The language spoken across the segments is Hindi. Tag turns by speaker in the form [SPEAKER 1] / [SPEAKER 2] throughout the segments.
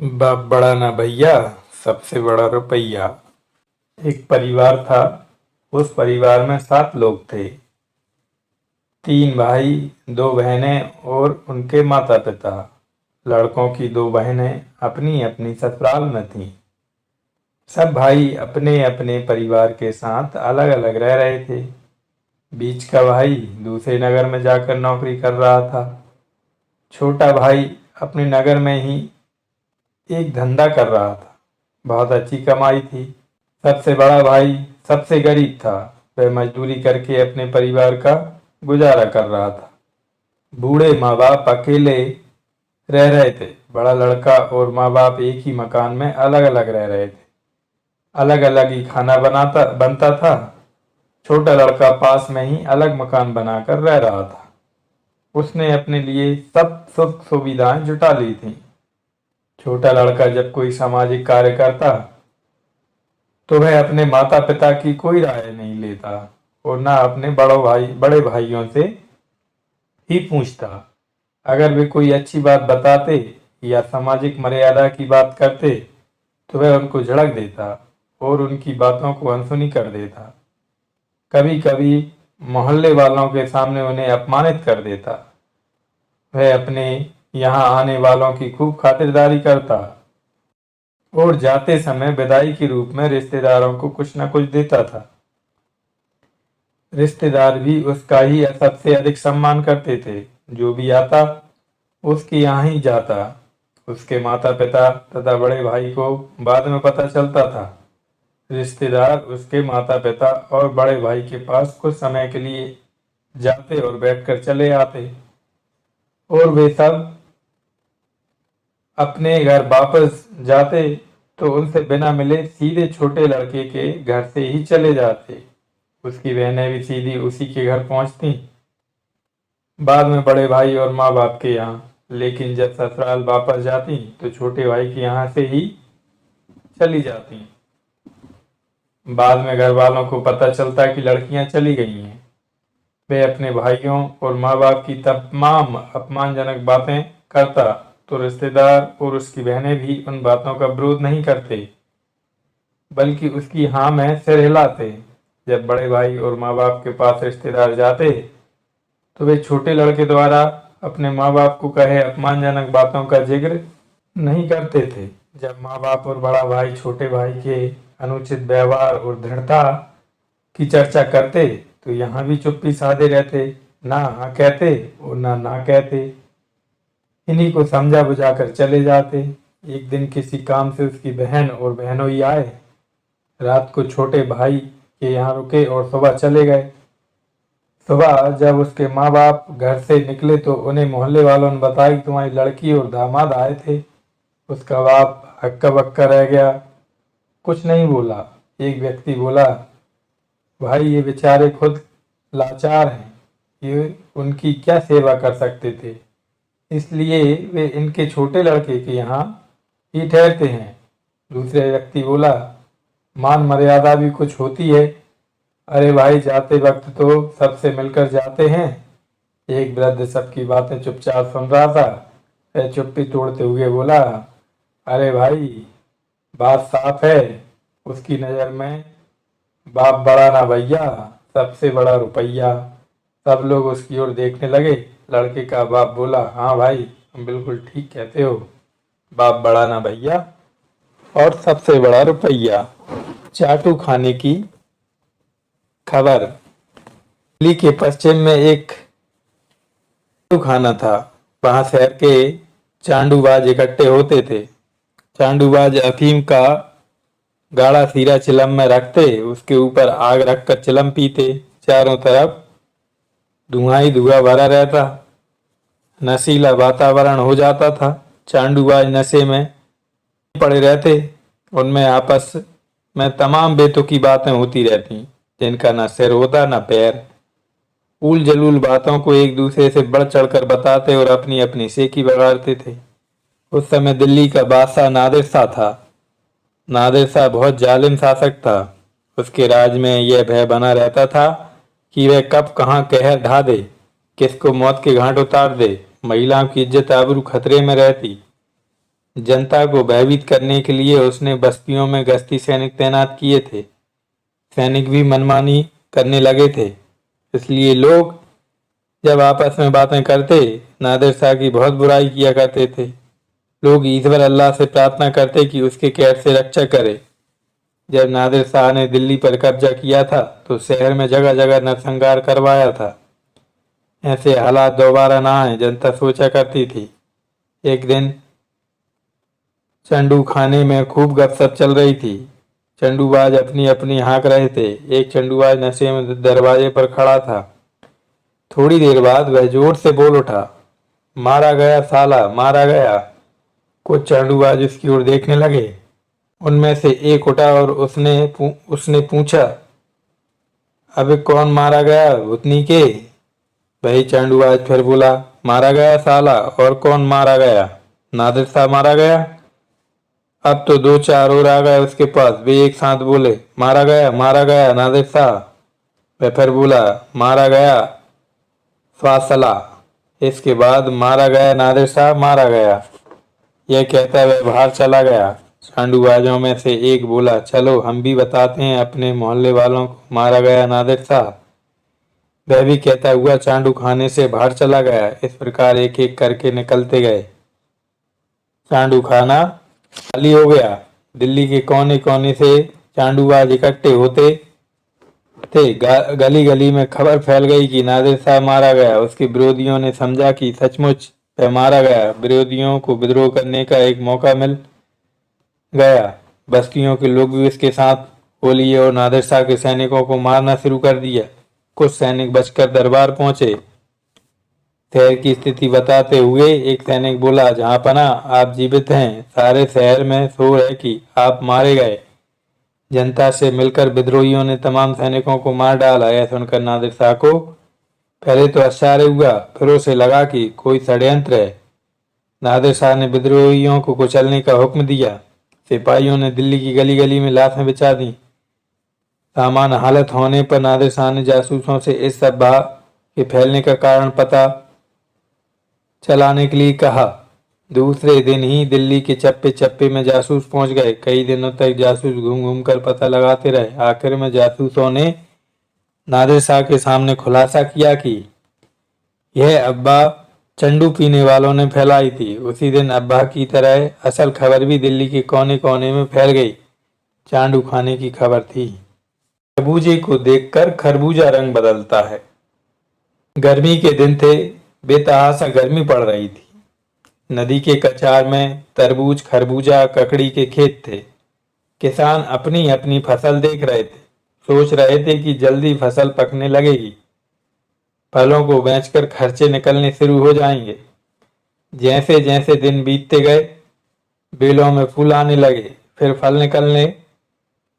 [SPEAKER 1] बाप बड़ा ना भैया, सबसे बड़ा रुपया। एक परिवार था। उस परिवार में 7 लोग थे। 3 भाई, 2 बहनें और उनके माता पिता। लड़कों की 2 बहनें अपनी अपनी ससुराल में थीं। सब भाई अपने अपने परिवार के साथ अलग अलग रह रहे थे। बीच का भाई दूसरे नगर में जाकर नौकरी कर रहा था। छोटा भाई अपने नगर में ही एक धंधा कर रहा था। बहुत अच्छी कमाई थी। सबसे बड़ा भाई सबसे गरीब था। वह मजदूरी करके अपने परिवार का गुजारा कर रहा था। बूढ़े माँ बाप अकेले रह रहे थे। बड़ा लड़का और माँ बाप एक ही मकान में अलग अलग रह रहे थे। अलग अलग ही खाना बनाता बनता था। छोटा लड़का पास में ही अलग मकान बनाकर रह रहा था। उसने अपने लिए सब सुख सुविधाएं जुटा ली थीं। छोटा लड़का जब कोई सामाजिक कार्य करता तो वह अपने माता पिता की कोई राय नहीं लेता और ना अपने बड़े भाइयों से ही पूछता। अगर वे कोई अच्छी बात बताते या सामाजिक मर्यादा की बात करते तो वह उनको झड़क देता और उनकी बातों को अनसुनी कर देता। कभी कभी मोहल्ले वालों के सामने उन्हें अपमानित कर देता। वह अपने यहाँ आने वालों की खूब खातिरदारी करता और जाते समय विदाई के रूप में रिश्तेदारों को कुछ न कुछ देता था। रिश्तेदार भी उसका ही सबसे अधिक सम्मान करते थे। जो भी आता उसके यहाँ ही जाता। उसके माता पिता तथा बड़े भाई को बाद में पता चलता था। रिश्तेदार उसके माता पिता और बड़े भाई के पास कुछ समय के लिए जाते और बैठकर चले आते और वे सब अपने घर वापस जाते तो उनसे बिना मिले सीधे छोटे लड़के के घर से ही चले जाते। उसकी बहनें भी सीधी उसी के घर पहुंचती, बाद में बड़े भाई और माँ बाप के यहाँ। लेकिन जब ससुराल वापस जाती तो छोटे भाई के यहाँ से ही चली जाती। बाद में घर वालों को पता चलता कि लड़कियां चली गई हैं। वे अपने भाइयों और माँ बाप की तमाम अपमानजनक बातें करता तो रिश्तेदार और उसकी बहनें भी उन बातों का विरोध नहीं करते, बल्कि उसकी हाँ में सिर हिलाते। जब बड़े भाई और माँ बाप के पास रिश्तेदार जाते तो वे छोटे लड़के द्वारा अपने माँ बाप को कहे अपमानजनक बातों का जिक्र नहीं करते थे। जब माँ बाप और बड़ा भाई छोटे भाई के अनुचित व्यवहार और दृढ़ता की चर्चा करते तो यहाँ भी चुप्पी साधे रहते, ना हाँ कहते और ना कहते। इन्हीं को समझा बुझाकर चले जाते। एक दिन किसी काम से उसकी बहन और बहनोई आए। रात को छोटे भाई के यहाँ रुके और सुबह चले गए। सुबह जब उसके माँ बाप घर से निकले तो उन्हें मोहल्ले वालों ने बताया कि तुम्हारी लड़की और दामाद आए थे। उसका बाप हक्का बक्का रह गया, कुछ नहीं बोला। एक व्यक्ति बोला, भाई ये बेचारे खुद लाचार हैं, ये उनकी क्या सेवा कर सकते थे, इसलिए वे इनके छोटे लड़के के यहाँ ही ठहरते हैं। दूसरे व्यक्ति बोला, मान मर्यादा भी कुछ होती है। अरे भाई जाते वक्त तो सबसे मिलकर जाते हैं। एक वृद्ध सबकी बातें चुपचाप सुन रहा था। वह चुप्पी तोड़ते हुए बोला, अरे भाई बात साफ है, उसकी नज़र में बाप बड़ा ना भैया, सबसे बड़ा रुपया। सब लोग उसकी ओर देखने लगे। लड़के का बाप बोला, हाँ भाई तुम बिल्कुल ठीक कहते हो, बाप बड़ा ना भैया और सबसे बड़ा रुपया। चाटू खाने की खबर। दिल्ली के पश्चिम में एक चाटू खाना था। वहां शहर के चांडूबाज इकट्ठे होते थे। चांडूबाज अफीम का गाढ़ा सीरा चिलम में रखते, उसके ऊपर आग रखकर चिलम पीते। चारों तरफ धुआं ही धुआं भरा रहता। नशीला वातावरण हो जाता था। चांडूबाज नशे में पड़े रहते। उनमें आपस में तमाम बेतुकी बातें होती रहती, जिनका न सिर होता न पैर। उल जलूल बातों को एक दूसरे से बढ़ चढ़कर बताते और अपनी अपनी सेकी बगाड़ते थे। उस समय दिल्ली का बादशाह नादिर शाह था। नादिर शाह बहुत जालिम शासक था। उसके राज में यह भय बना रहता था कि वह कब कहाँ कहर ढा दे, किसको मौत के घाट उतार दे। महिलाओं की इज्जत आबरू खतरे में रहती। जनता को भयभीत करने के लिए उसने बस्तियों में गश्ती सैनिक तैनात किए थे। सैनिक भी मनमानी करने लगे थे, इसलिए लोग जब आपस में बातें करते नादिर शाह की बहुत बुराई किया करते थे। लोग ईश्वर अल्लाह से प्रार्थना करते कि उसके कैद से रक्षा करे। जब नादिर शाह ने दिल्ली पर कब्जा किया था तो शहर में जगह जगह नरसंहार करवाया था। ऐसे हालात दोबारा ना आए, जनता सोचा करती थी। एक दिन चंडू खाने में खूब गपशप चल रही थी। चंडूबाज अपनी अपनी हाँक रहे थे। एक चंडूबाज नशे में दरवाजे पर खड़ा था। थोड़ी देर बाद वह जोर से बोल उठा, मारा गया साला, मारा गया। कुछ चंडूबाज उसकी ओर देखने लगे। उनमें से एक उठा और उसने पूछा, अबे कौन मारा गया भूतनी के? वही चंडूबाज फिर बोला, मारा गया साला। और कौन मारा गया? नादिर शाह मारा गया। अब तो दो चार और आ गए उसके पास। वे एक साथ बोले, मारा गया नादिर शाह। वह फिर बोला, मारा गया फासला। इसके बाद मारा गया नादिर शाह, मारा गया। यह कहता वह बाहर चला गया। चांडूबाजों में से एक बोला, चलो हम भी बताते हैं अपने मोहल्ले वालों को, मारा गया नादिर शाह। वह भी कहता हुआ चांडू खाने से बाहर चला गया। इस प्रकार एक एक करके निकलते गए। चांडू खाना खाली हो गया। दिल्ली के कोने कोने से चांडूबाज इकट्ठे होते थे। गली गली में खबर फैल गई कि नादिर शाह मारा गया। उसके विरोधियों ने समझा कि सचमुच वह मारा गया। विरोधियों को विद्रोह करने का एक मौका मिल गया। बस्तियों के लोग भी उसके साथ हो लिए और नादिर शाह के सैनिकों को मारना शुरू कर दिया। कुछ सैनिक बचकर दरबार पहुंचे। शहर की स्थिति बताते हुए एक सैनिक बोला, जहांपना आप जीवित हैं, सारे शहर में शोर है कि आप मारे गए। जनता से मिलकर विद्रोहियों ने तमाम सैनिकों को मार डाला। यह सुनकर नादिर शाह को पहले तो आश्चर्य हुआ, फिर उसे लगा कि कोई षड्यंत्र है। नादिर शाह ने विद्रोहियों को कुचलने का हुक्म दिया। सिपाहियों ने दिल्ली की गली गली में लाशें बिछा दी। सामान्य हालत होने पर नादिर शाह ने जासूसों से इस अफवाह के फैलने का कारण पता चलाने के लिए कहा। दूसरे दिन ही दिल्ली के चप्पे चप्पे में जासूस पहुंच गए। कई दिनों तक जासूस घूम घूम कर पता लगाते रहे। आखिर में जासूसों ने नादिर शाह के सामने खुलासा किया कि यह अफवाह चंडू पीने वालों ने फैलाई थी। उसी दिन अफवाह की तरह असल खबर भी दिल्ली के कोने कोने में फैल गई। चांडू खाने की खबर थी। खरबूजे को देखकर खरबूजा रंग बदलता है। गर्मी के दिन थे। बेतहाशा गर्मी पड़ रही थी। नदी के कचार में तरबूज, खरबूजा, ककड़ी के खेत थे। किसान अपनी अपनी फसल देख रहे थे। सोच रहे थे कि जल्दी फसल पकने लगेगी। फलों को बेचकर खर्चे निकलने शुरू हो जाएंगे। जैसे जैसे दिन बीतते गए, बेलों में फूल आने लगे, फिर फल निकलने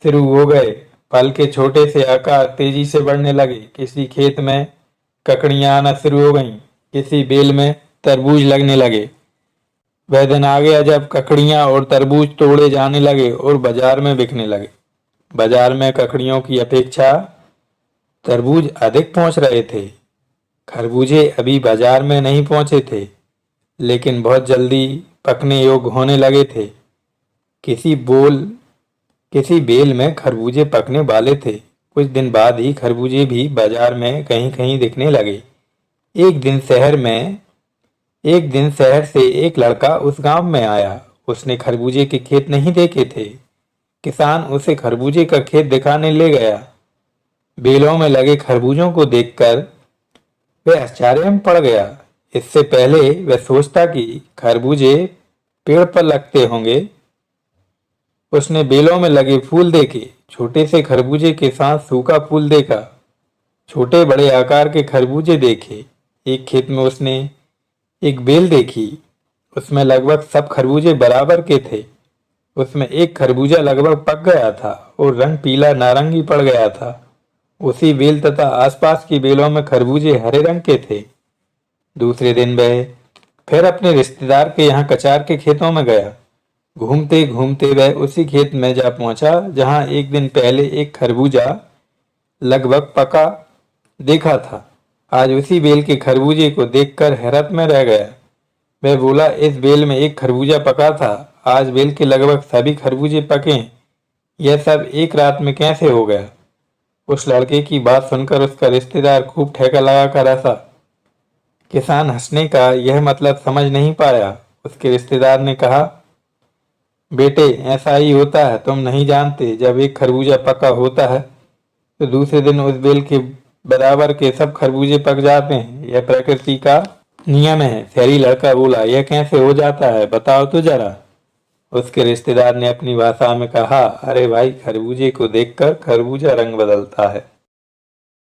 [SPEAKER 1] शुरू हो गए। फल के छोटे से आकार तेजी से बढ़ने लगे। किसी खेत में ककड़ियां आना शुरू हो गईं, किसी बेल में तरबूज लगने लगे। वह दिन आ गया जब ककड़ियां और तरबूज तोड़े जाने लगे और बाजार में बिकने लगे। बाजार में ककड़ियों की अपेक्षा तरबूज अधिक पहुंच रहे थे। खरबूजे अभी बाजार में नहीं पहुंचे थे, लेकिन बहुत जल्दी पकने योग्य होने लगे थे। किसी बेल में खरबूजे पकने वाले थे। कुछ दिन बाद ही खरबूजे भी बाजार में कहीं कहीं दिखने लगे। एक दिन शहर से एक लड़का उस गांव में आया। उसने खरबूजे के खेत नहीं देखे थे। किसान उसे खरबूजे का खेत दिखाने ले गया। बेलों में लगे खरबूजों को देखकर वह आश्चर्य में पड़ गया। इससे पहले वह सोचता कि खरबूजे पेड़ पर लगते होंगे। उसने बेलों में लगे फूल देखे। छोटे से खरबूजे के साथ सूखा फूल देखा। छोटे बड़े आकार के खरबूजे देखे। एक खेत में उसने एक बेल देखी। उसमें लगभग सब खरबूजे बराबर के थे। उसमें एक खरबूजा लगभग पक गया था और रंग पीला नारंगी पड़ गया था। उसी बेल तथा आसपास की बेलों में खरबूजे हरे रंग के थे। दूसरे दिन वह फिर अपने रिश्तेदार के यहाँ कचार के खेतों में गया। घूमते घूमते वह उसी खेत में जा पहुंचा जहां एक दिन पहले एक खरबूजा लगभग पका देखा था। आज उसी बेल के खरबूजे को देखकर हैरत में रह गया। वह बोला, इस बेल में एक खरबूजा पका था, आज बेल के लगभग सभी खरबूजे पके। यह सब एक रात में कैसे हो गया? उस लड़के की बात सुनकर उसका रिश्तेदार खूब ठेका लगाकर हंसा। किसान हंसने का यह मतलब समझ नहीं पाया। उसके रिश्तेदार ने कहा, बेटे ऐसा ही होता है, तुम नहीं जानते, जब एक खरबूजा पका होता है तो दूसरे दिन उस बेल के बराबर के सब खरबूजे पक जाते हैं। यह प्रकृति का नियम है। शहरी लड़का बोला, यह कैसे हो जाता है, बताओ तो जरा। उसके रिश्तेदार ने अपनी भाषा में कहा, अरे भाई, खरबूजे को देखकर खरबूजा रंग बदलता है।